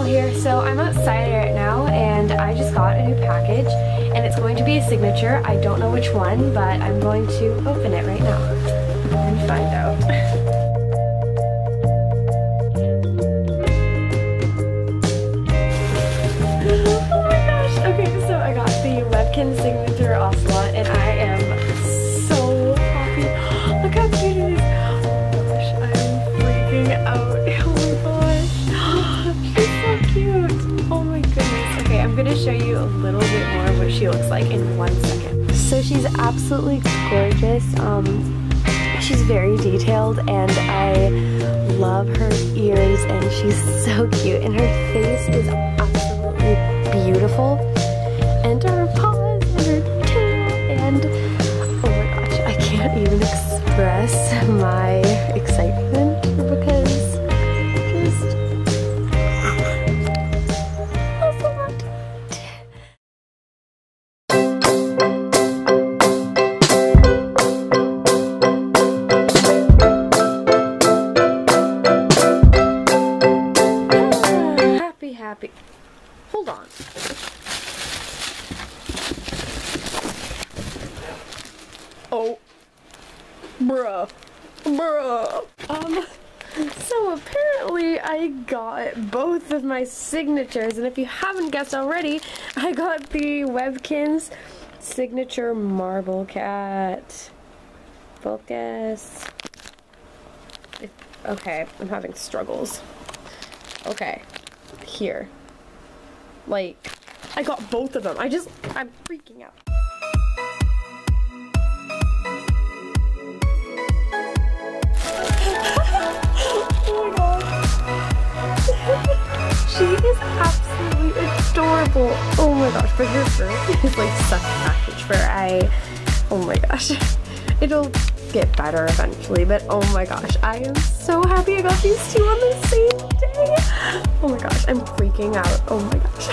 here. So I'm outside right now and I just got a new package and it's going to be a signature. I don't know which one, but I'm going to open it right now and find out. Oh my gosh! Okay, so I got the Webkinz signature Ocelot and I am so happy. Look how cute it is. Oh my gosh, I'm freaking out. Oh my goodness. Okay, I'm gonna show you a little bit more of what she looks like in 1 second. So she's absolutely gorgeous. She's very detailed and I love her ears and she's so cute and her face is absolutely beautiful. And her paws and her tail and oh my gosh, I can't even express my excitement because happy. Hold on. Oh. Bruh. So apparently I got both of my signatures, and if you haven't guessed already, I got the Webkinz signature marble cat. Focus. Okay, I'm having struggles. Okay. Here. Like, I got both of them. I'm freaking out. Oh my gosh. She is absolutely adorable. Oh my gosh, but your fur is like such a package fur. Oh my gosh. It'll get better eventually, but oh my gosh, I am so happy I got these two on the same day. Oh my gosh, I'm freaking out. Oh my gosh.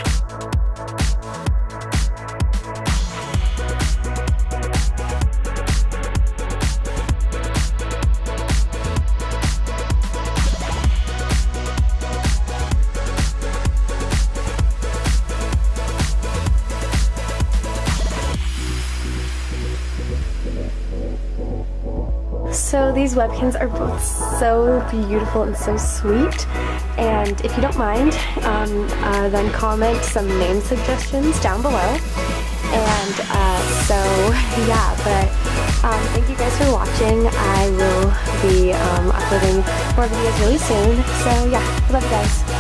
So these Webkinz are both so beautiful and so sweet, and if you don't mind, then comment some name suggestions down below. And so yeah, but thank you guys for watching. I will be uploading more videos really soon. So yeah, love you guys.